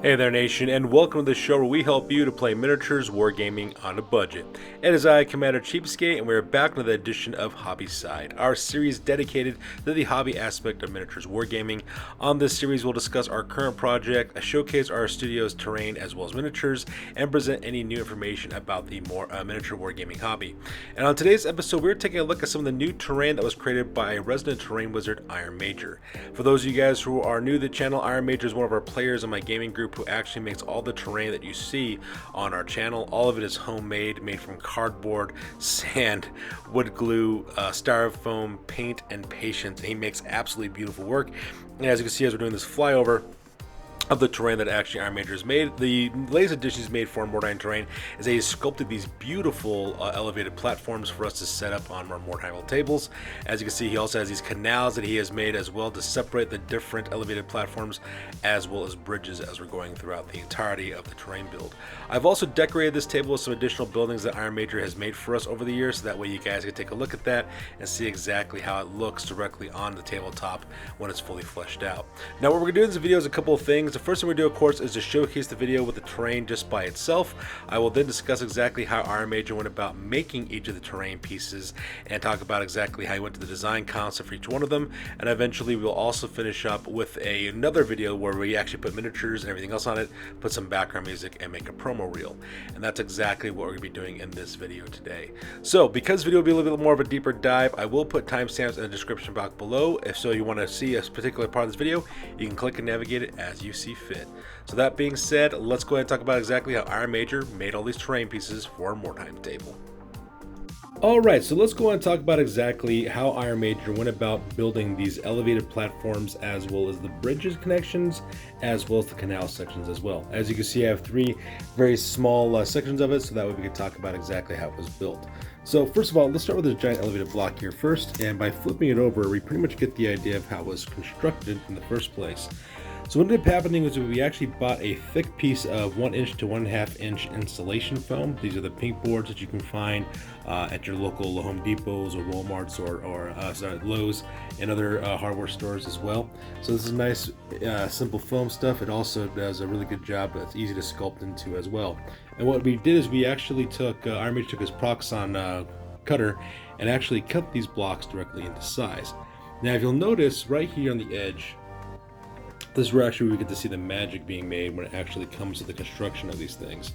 Hey there, nation, and welcome to the show where we help you to play miniatures wargaming on a budget. It is I, Commander Cheapskate, and we're back with another edition of Hobby Side, our series dedicated to the hobby aspect of miniatures wargaming. On this series, we'll discuss our current project, showcase our studio's terrain as well as miniatures, and present any new information about the miniature wargaming hobby. And on today's episode, we're taking a look at some of the new terrain that was created by a resident terrain wizard, Iron Major. For those of you guys who are new to the channel, Iron Major is one of our players in my gaming group who actually makes all the terrain that you see on our channel. All of it is homemade, made from cardboard, sand, wood glue, styrofoam, paint, and patience. And he makes absolutely beautiful work. And as you can see, as we're doing this flyover of the terrain that actually Iron Major has made, the latest addition he's made for Mordheim Terrain is that he's sculpted these beautiful elevated platforms for us to set up on our Mordheim tables. As you can see, he also has these canals that he has made as well to separate the different elevated platforms as well as bridges as we're going throughout the entirety of the terrain build. I've also decorated this table with some additional buildings that Iron Major has made for us over the years, so that way you guys can take a look at that and see exactly how it looks directly on the tabletop when it's fully fleshed out. Now, what we're going to do in this video is a couple of things. The first thing we do, of course, is to showcase the video with the terrain just by itself. I will then discuss exactly how Iron Major went about making each of the terrain pieces and talk about exactly how he went to the design concept for each one of them. And eventually we'll also finish up with another video where we actually put miniatures and everything else on it, put some background music, and make a promo reel. And that's exactly what we're going to be doing in this video today. So because this video will be a little bit more of a deeper dive, I will put timestamps in the description box below. If so you want to see a particular part of this video, you can click and navigate it as you see fit. So that being said, let's go ahead and talk about exactly how Iron Major made all these terrain pieces for a Mordheim table. Alright, so let's go on and talk about exactly how Iron Major went about building these elevated platforms as well as the bridges connections as well as the canal sections as well. As you can see, I have three very small sections of it, so that way we can talk about exactly how it was built. So first of all, let's start with this giant elevated block here first, and by flipping it over, we pretty much get the idea of how it was constructed in the first place. So what ended up happening was we actually bought a thick piece of 1 inch to 1.5 inch insulation foam. These are the pink boards that you can find at your local Home Depots or Walmarts or Lowe's and other hardware stores as well. So this is nice, simple foam stuff. It also does a really good job. It's easy to sculpt into as well. And what we did is we actually took, Iron Major took his Proxxon cutter and actually cut these blocks directly into size. Now if you'll notice right here on the edge, this is where actually we get to see the magic being made when it actually comes to the construction of these things.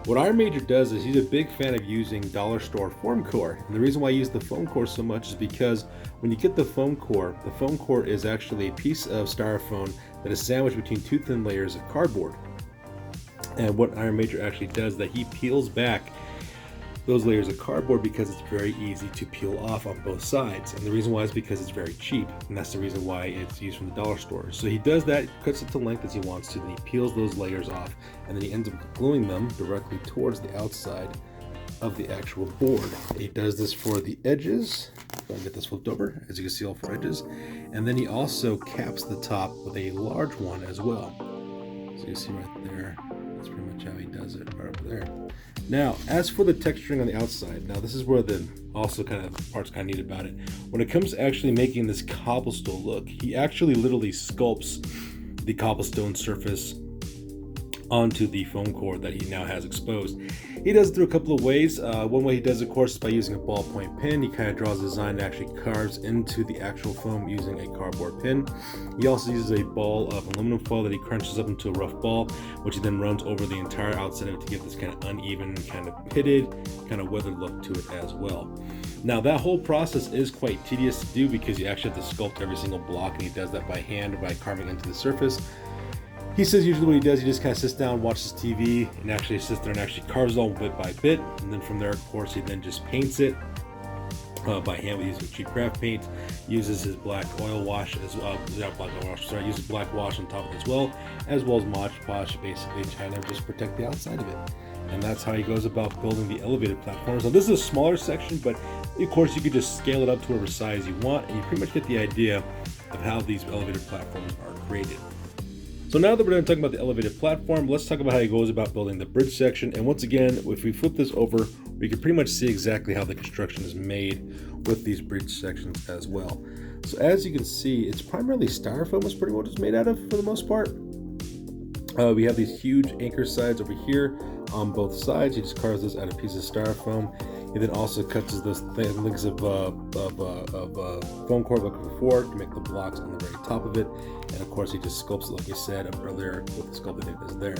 What Iron Major does is he's a big fan of using dollar store foam core. And the reason why I use the foam core so much is because when you get the foam core is actually a piece of styrofoam that is sandwiched between two thin layers of cardboard. And what Iron Major actually does is that he peels back those layers of cardboard because it's very easy to peel off on both sides. And the reason why is because it's very cheap, and that's the reason why it's used from the dollar store. So he does that, cuts it to length as he wants to, then he peels those layers off, and then he ends up gluing them directly towards the outside of the actual board. He does this for the edges. If I can get this flipped over, as you can see, all four edges. And then he also caps the top with a large one as well. So you see right there, that's pretty much how he does it right over there. Now, as for the texturing on the outside, now this is where the also kind of part's kind of neat about it. When it comes to actually making this cobblestone look, he actually literally sculpts the cobblestone surface onto the foam core that he now has exposed. He does it through a couple of ways. One way he does, of course, is by using a ballpoint pen. He kind of draws a design that actually carves into the actual foam using a cardboard pin. He also uses a ball of aluminum foil that he crunches up into a rough ball, which he then runs over the entire outside of it to give this kind of uneven, kind of pitted, kind of weathered look to it as well. Now that whole process is quite tedious to do because you actually have to sculpt every single block, and he does that by hand by carving into the surface. He says usually what he does, he just kind of sits down, watches TV, and actually sits there and actually carves it all bit by bit. And then from there, of course, he then just paints it by hand with using cheap craft paint. Uses his black oil wash as well. Uses black wash on top of it as well as Mod Podge, basically trying to just protect the outside of it. And that's how he goes about building the elevated platforms. Now this is a smaller section, but of course you could just scale it up to whatever size you want, and you pretty much get the idea of how these elevated platforms are created. So now that we're done talking about the elevated platform, let's talk about how he goes about building the bridge section. And once again, if we flip this over, we can pretty much see exactly how the construction is made with these bridge sections as well. So as you can see, it's primarily styrofoam is pretty much what it's made out of for the most part. We have these huge anchor sides over here on both sides. He just carves this out of a piece of styrofoam. He then also cuts those links of foam core like before to make the blocks on the very top of it. And of course, he just sculpts it like I said earlier with the sculpting that is there.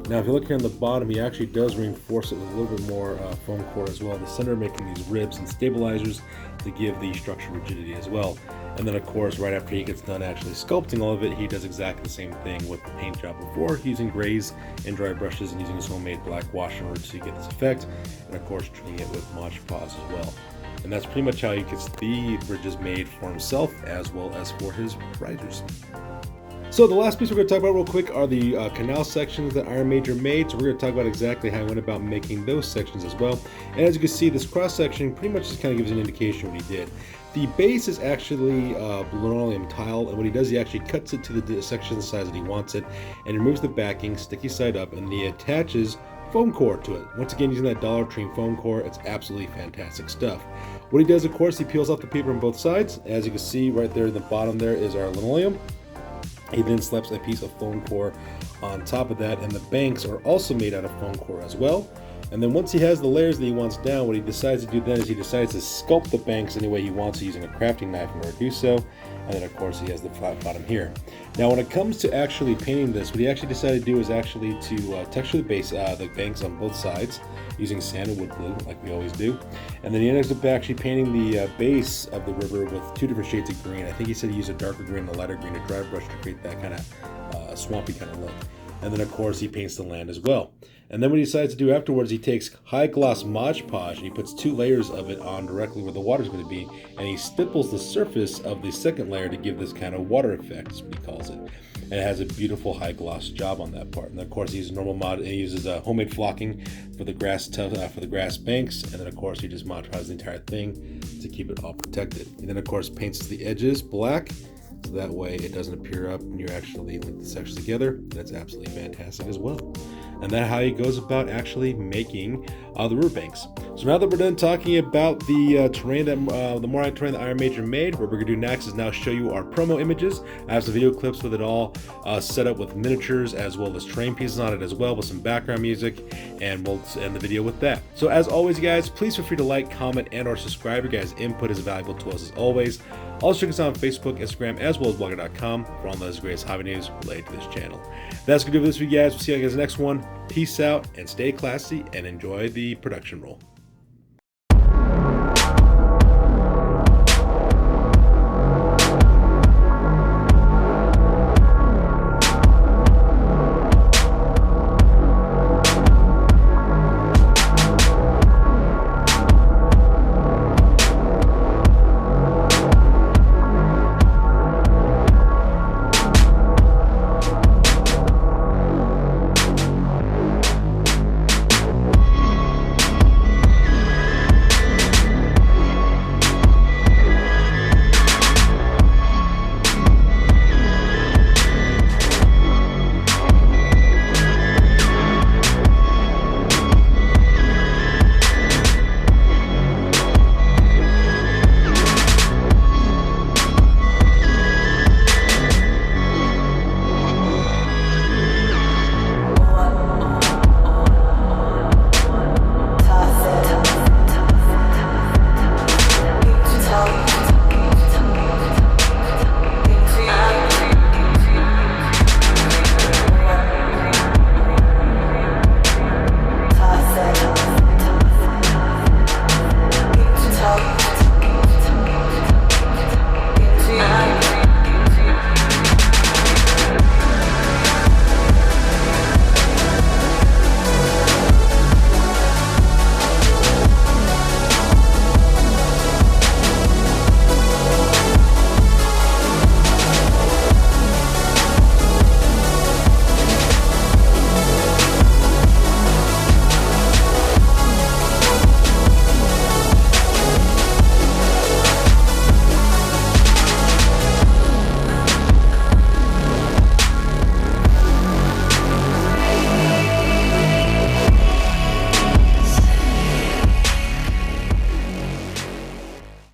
Now, if you look here on the bottom, he actually does reinforce it with a little bit more foam core as well in the center, making these ribs and stabilizers to give the structure rigidity as well. And then of course, right after he gets done actually sculpting all of it, he does exactly the same thing with the paint job before, using grays and dry brushes and using his homemade black wash in order to get this effect, and of course treating it with Mod Podge as well. And that's pretty much how he gets the bridges made for himself as well as for his risers. So the last piece we're going to talk about real quick are the canal sections that Iron Major made. So we're going to talk about exactly how he went about making those sections as well. And as you can see, this cross section pretty much just kind of gives an indication what he did. The base is actually linoleum tile, and what he does, he actually cuts it to the section the size that he wants it, and removes the backing, sticky side up, and he attaches foam core to it. Once again, using that Dollar Tree foam core, it's absolutely fantastic stuff. What he does, of course, he peels off the paper on both sides. As you can see right there in the bottom there is our linoleum. He then slaps a piece of foam core on top of that, and the banks are also made out of foam core as well. And then once he has the layers that he wants down, what he decides to do then is he decides to sculpt the banks any way he wants using a crafting knife in order to do so. And then of course he has the flat bottom here. Now when it comes to actually painting this, what he actually decided to do is actually to texture the banks on both sides using sand and wood glue like we always do. And then he ends up actually painting the base of the river with two different shades of green. I think he said he used a darker green and a lighter green, a dry brush to create that kind of swampy kind of look. And then of course he paints the land as well. And then what he decides to do afterwards, he takes high gloss Mod Podge and he puts 2 layers of it on directly where the water is going to be, and he stipples the surface of the second layer to give this kind of water effect, as he calls it. And it has a beautiful high gloss job on that part. And of course he uses normal mod, he uses homemade flocking for the grass banks, and then of course he just Mod Podges the entire thing to keep it all protected. And then of course paints the edges black, so that way it doesn't appear up when you actually link the sections together. That's absolutely fantastic as well. And that's how he goes about actually making the riverbanks. So now that we're done talking about the terrain that the Mordheim Terrain that Iron Major made, what we're going to do next is now show you our promo images. I have some video clips with it all set up with miniatures as well as terrain pieces on it as well with some background music, and we'll end the video with that. So as always guys, please feel free to like, comment, and or subscribe. Your guys' input is valuable to us as always. Also check us out on Facebook, Instagram, as well as blogger.com for all those greatest hobby news related to this channel. That's going to do it for this video guys. We'll see you guys in the next one. Peace out and stay classy and enjoy the production roll.